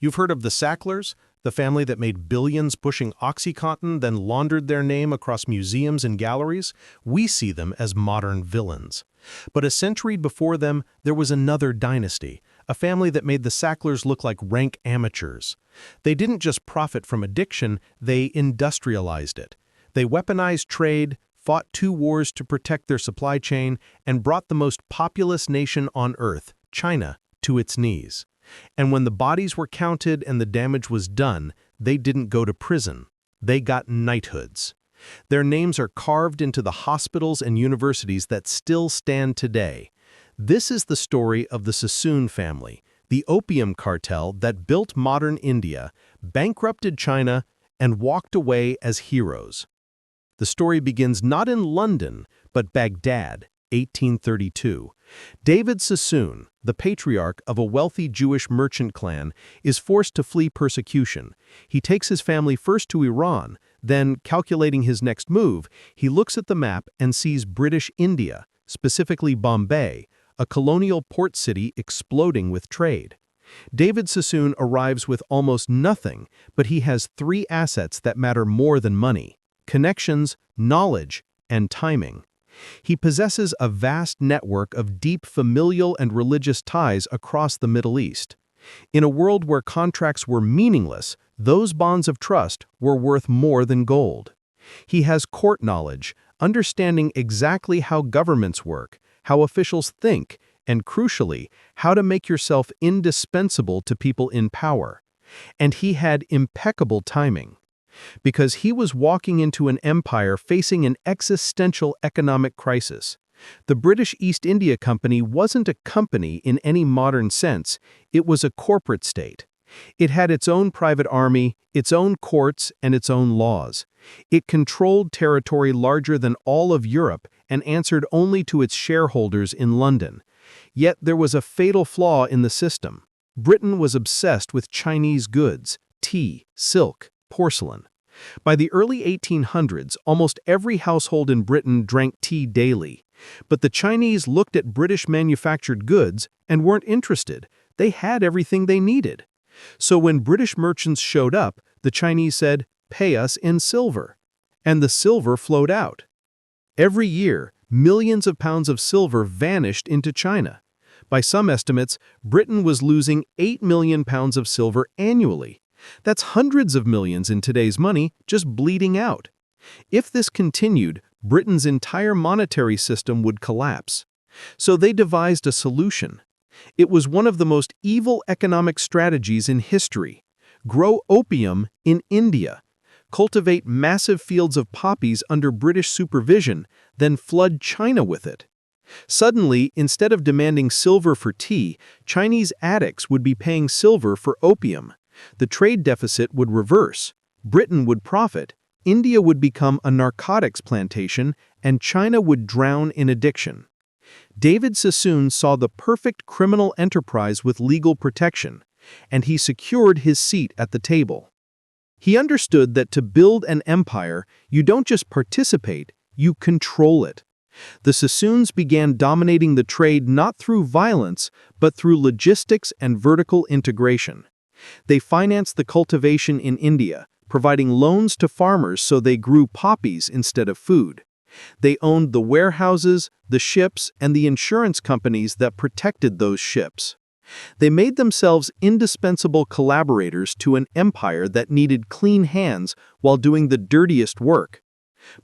You've heard of the Sacklers, the family that made billions pushing OxyContin, then laundered their name across museums and galleries? We see them as modern villains. But a century before them, there was another dynasty, a family that made the Sacklers look like rank amateurs. They didn't just profit from addiction, they industrialized it. They weaponized trade, fought 2 wars to protect their supply chain, and brought the most populous nation on earth, China, to its knees. And when the bodies were counted and the damage was done, they didn't go to prison. They got knighthoods. Their names are carved into the hospitals and universities that still stand today. This is the story of the Sassoon family, the opium cartel that built modern India, bankrupted China, and walked away as heroes. The story begins not in London, but Baghdad, 1832. David Sassoon, the patriarch of a wealthy Jewish merchant clan, is forced to flee persecution. He takes his family first to Iran, then, calculating his next move, he looks at the map and sees British India, specifically Bombay, a colonial port city exploding with trade. David Sassoon arrives with almost nothing, but he has 3 assets that matter more than money: connections, knowledge, and timing. He possesses a vast network of deep familial and religious ties across the Middle East. In a world where contracts were meaningless, those bonds of trust were worth more than gold. He has court knowledge, understanding exactly how governments work, how officials think, and crucially, how to make yourself indispensable to people in power. And he had impeccable timing. Because he was walking into an empire facing an existential economic crisis. The British East India Company wasn't a company in any modern sense, it was a corporate state. It had its own private army, its own courts, and its own laws. It controlled territory larger than all of Europe and answered only to its shareholders in London. Yet there was a fatal flaw in the system. Britain was obsessed with Chinese goods, tea, silk, porcelain. By the early 1800s, almost every household in Britain drank tea daily. But the Chinese looked at British manufactured goods and weren't interested. They had everything they needed. So when British merchants showed up, the Chinese said, "Pay us in silver." And the silver flowed out. Every year, millions of pounds of silver vanished into China. By some estimates, Britain was losing 8 million pounds of silver annually. That's hundreds of millions in today's money just bleeding out. If this continued, Britain's entire monetary system would collapse. So they devised a solution. It was one of the most evil economic strategies in history. Grow opium in India. Cultivate massive fields of poppies under British supervision, then flood China with it. Suddenly, instead of demanding silver for tea, Chinese addicts would be paying silver for opium. The trade deficit would reverse, Britain would profit, India would become a narcotics plantation, and China would drown in addiction. David Sassoon saw the perfect criminal enterprise with legal protection, and he secured his seat at the table. He understood that to build an empire, you don't just participate, you control it. The Sassoons began dominating the trade not through violence, but through logistics and vertical integration. They financed the cultivation in India, providing loans to farmers so they grew poppies instead of food. They owned the warehouses, the ships, and the insurance companies that protected those ships. They made themselves indispensable collaborators to an empire that needed clean hands while doing the dirtiest work.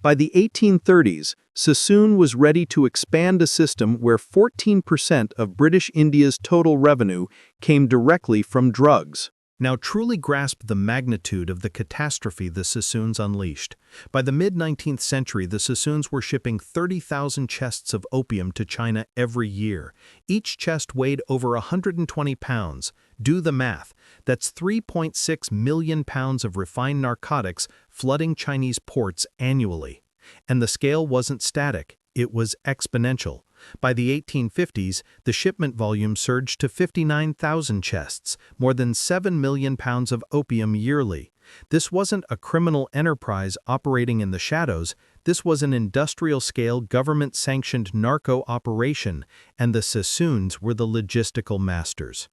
By the 1830s, Sassoon was ready to expand a system where 14% of British India's total revenue came directly from drugs. Now truly grasp the magnitude of the catastrophe the Sassoons unleashed. By the mid-19th century, the Sassoons were shipping 30,000 chests of opium to China every year. Each chest weighed over 120 pounds. Do the math. That's 3.6 million pounds of refined narcotics flooding Chinese ports annually. And the scale wasn't static, it was exponential. By the 1850s, the shipment volume surged to 59,000 chests, more than 7 million pounds of opium yearly. This wasn't a criminal enterprise operating in the shadows, this was an industrial-scale government-sanctioned narco operation, and the Sassoons were the logistical masters.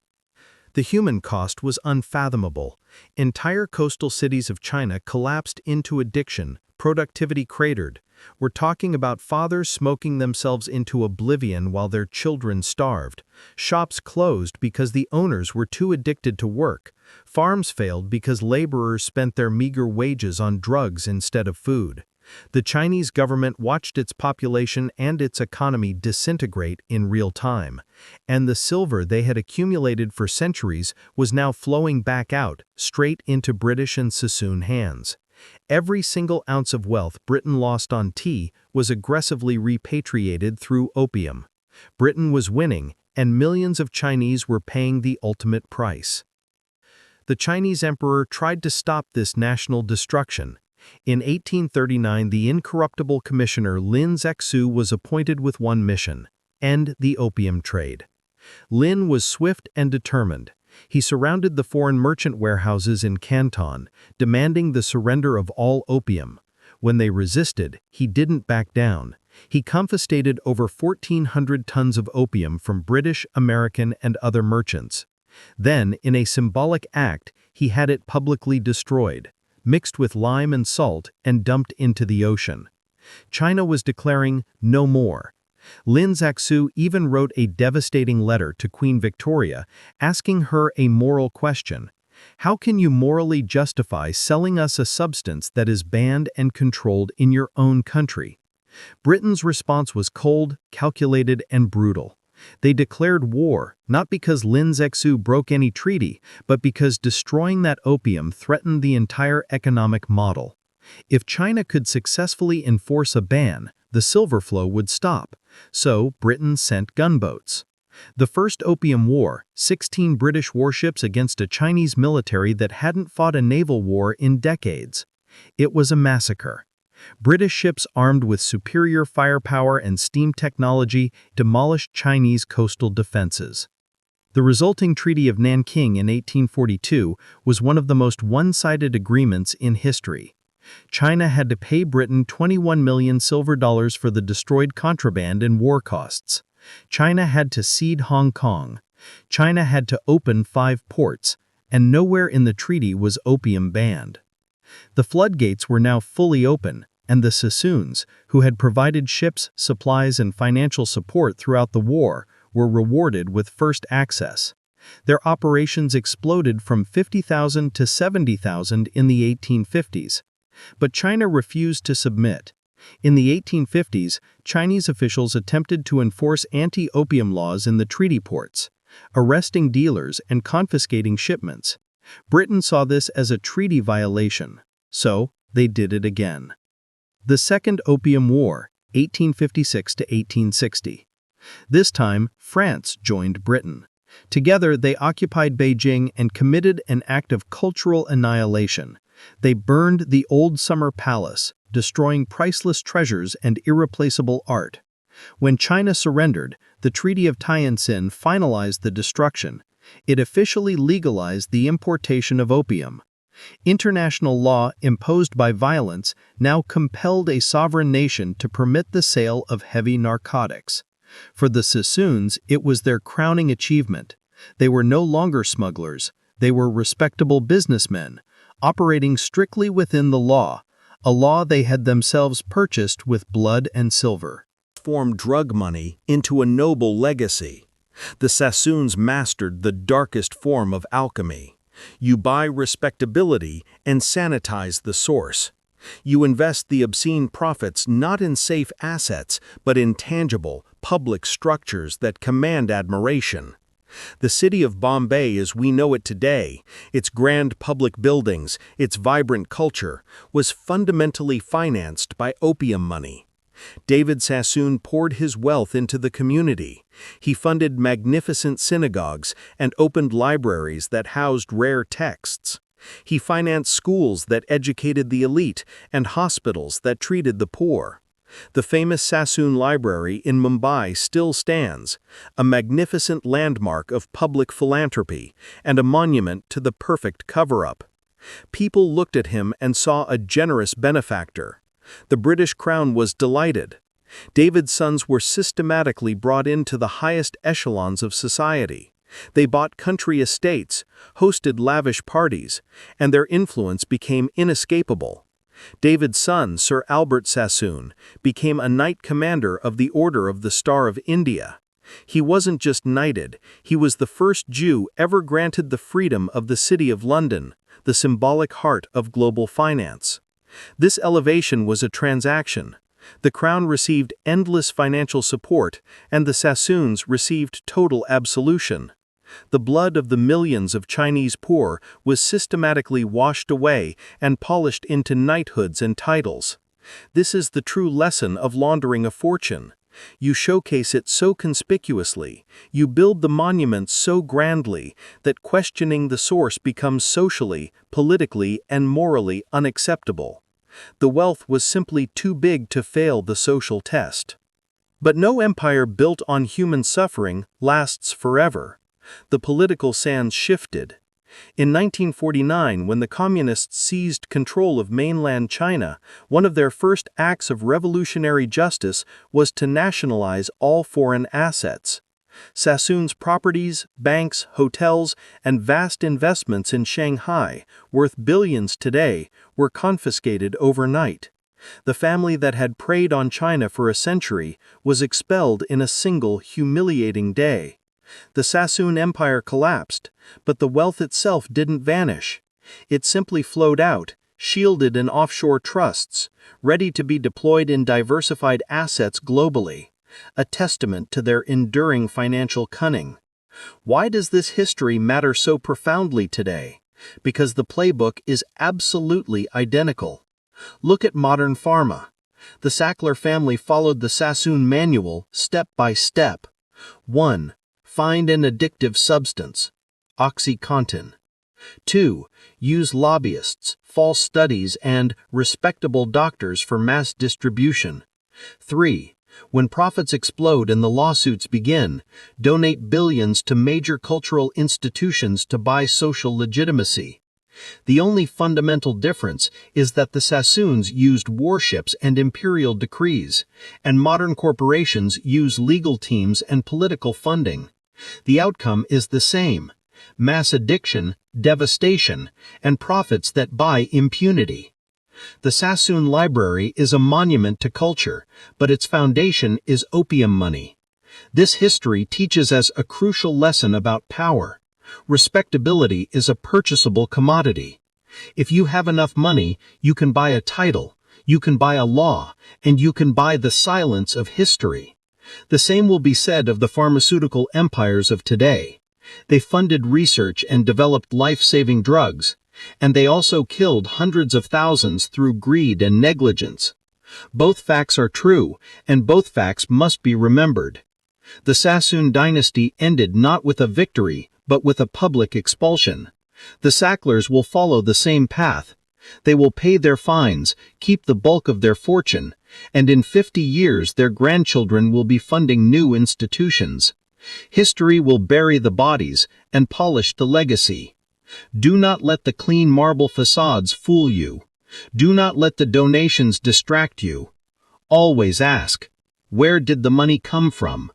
The human cost was unfathomable. Entire coastal cities of China collapsed into addiction, productivity cratered. We're talking about fathers smoking themselves into oblivion while their children starved. Shops closed because the owners were too addicted to work. Farms failed because laborers spent their meager wages on drugs instead of food. The Chinese government watched its population and its economy disintegrate in real time, and the silver they had accumulated for centuries was now flowing back out, straight into British and Sassoon hands. Every single ounce of wealth Britain lost on tea was aggressively repatriated through opium. Britain was winning, and millions of Chinese were paying the ultimate price. The Chinese emperor tried to stop this national destruction. In 1839, the incorruptible commissioner Lin Zexu was appointed with one mission: end the opium trade. Lin was swift and determined. He surrounded the foreign merchant warehouses in Canton, demanding the surrender of all opium. When they resisted, he didn't back down. He confiscated over 1,400 tons of opium from British, American, and other merchants. Then, in a symbolic act, he had it publicly destroyed, mixed with lime and salt, and dumped into the ocean. China was declaring no more. Lin Zexu even wrote a devastating letter to Queen Victoria, asking her a moral question. How can you morally justify selling us a substance that is banned and controlled in your own country? Britain's response was cold, calculated, and brutal. They declared war, not because Lin Zexu broke any treaty, but because destroying that opium threatened the entire economic model. If China could successfully enforce a ban, the silver flow would stop. So Britain sent gunboats. The First Opium War, 16 British warships against a Chinese military that hadn't fought a naval war in decades. It was a massacre. British ships armed with superior firepower and steam technology demolished Chinese coastal defenses. The resulting Treaty of Nanking in 1842 was one of the most one-sided agreements in history. China had to pay Britain 21 million silver dollars for the destroyed contraband and war costs. China had to cede Hong Kong. China had to open 5 ports, and nowhere in the treaty was opium banned. The floodgates were now fully open, and the Sassoons, who had provided ships, supplies, and financial support throughout the war, were rewarded with first access. Their operations exploded from 50,000 to 70,000 in the 1850s. But China refused to submit. In the 1850s, Chinese officials attempted to enforce anti-opium laws in the treaty ports, arresting dealers and confiscating shipments. Britain saw this as a treaty violation, so they did it again. The Second Opium War, 1856 to 1860. This time, France joined Britain. Together, they occupied Beijing and committed an act of cultural annihilation. They burned the old summer palace, destroying priceless treasures and irreplaceable art. When China surrendered, the Treaty of Tientsin finalized the destruction. It officially legalized the importation of opium. International law imposed by violence now compelled a sovereign nation to permit the sale of heavy narcotics. For the Sassoons, it was their crowning achievement. They were no longer smugglers. They were respectable businessmen, operating strictly within the law, a law they had themselves purchased with blood and silver. Formed drug money into a noble legacy. The Sassoons mastered the darkest form of alchemy. You buy respectability and sanitize the source. You invest the obscene profits not in safe assets, but in tangible, public structures that command admiration. The city of Bombay as we know it today, its grand public buildings, its vibrant culture, was fundamentally financed by opium money. David Sassoon poured his wealth into the community. He funded magnificent synagogues and opened libraries that housed rare texts. He financed schools that educated the elite and hospitals that treated the poor. The famous Sassoon Library in Mumbai still stands, a magnificent landmark of public philanthropy and a monument to the perfect cover-up. People looked at him and saw a generous benefactor. The British Crown was delighted. David's sons were systematically brought into the highest echelons of society. They bought country estates, hosted lavish parties, and their influence became inescapable. David's son, Sir Albert Sassoon, became a knight commander of the Order of the Star of India. He wasn't just knighted, he was the first Jew ever granted the freedom of the City of London, the symbolic heart of global finance. This elevation was a transaction. The crown received endless financial support, and the Sassoons received total absolution. The blood of the millions of Chinese poor was systematically washed away and polished into knighthoods and titles. This is the true lesson of laundering a fortune. You showcase it so conspicuously, you build the monuments so grandly, that questioning the source becomes socially, politically, and morally unacceptable. The wealth was simply too big to fail the social test. But no empire built on human suffering lasts forever. The political sands shifted. In 1949, when the Communists seized control of mainland China, one of their first acts of revolutionary justice was to nationalize all foreign assets. Sassoon's properties, banks, hotels, and vast investments in Shanghai, worth billions today, were confiscated overnight. The family that had preyed on China for a century was expelled in a single humiliating day. The Sassoon Empire collapsed, but the wealth itself didn't vanish. It simply flowed out, shielded in offshore trusts, ready to be deployed in diversified assets globally, a testament to their enduring financial cunning. Why does this history matter so profoundly today? Because the playbook is absolutely identical. Look at modern pharma. The Sackler family followed the Sassoon manual step by step. 1. Find an addictive substance, OxyContin. 2. Use lobbyists, false studies, and respectable doctors for mass distribution. 3. When profits explode and the lawsuits begin, donate billions to major cultural institutions to buy social legitimacy. The only fundamental difference is that the Sassoons used warships and imperial decrees, and modern corporations use legal teams and political funding. The outcome is the same: mass addiction, devastation, and profits that buy impunity. The Sassoon Library is a monument to culture, but its foundation is opium money. This history teaches us a crucial lesson about power. Respectability is a purchasable commodity. If you have enough money, you can buy a title, you can buy a law, and you can buy the silence of history. The same will be said of the pharmaceutical empires of today. They funded research and developed life-saving drugs, and they also killed hundreds of thousands through greed and negligence. Both facts are true, and both facts must be remembered. The Sassoon dynasty ended not with a victory, but with a public expulsion. The Sacklers will follow the same path. They will pay their fines, keep the bulk of their fortune, and in 50 years their grandchildren will be funding new institutions. History will bury the bodies and polish the legacy. Do not let the clean marble facades fool you. Do not let the donations distract you. Always ask, where did the money come from?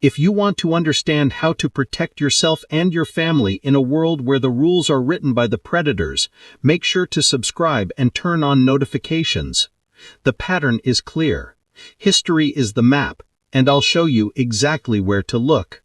If you want to understand how to protect yourself and your family in a world where the rules are written by the predators, make sure to subscribe and turn on notifications. The pattern is clear. History is the map, and I'll show you exactly where to look.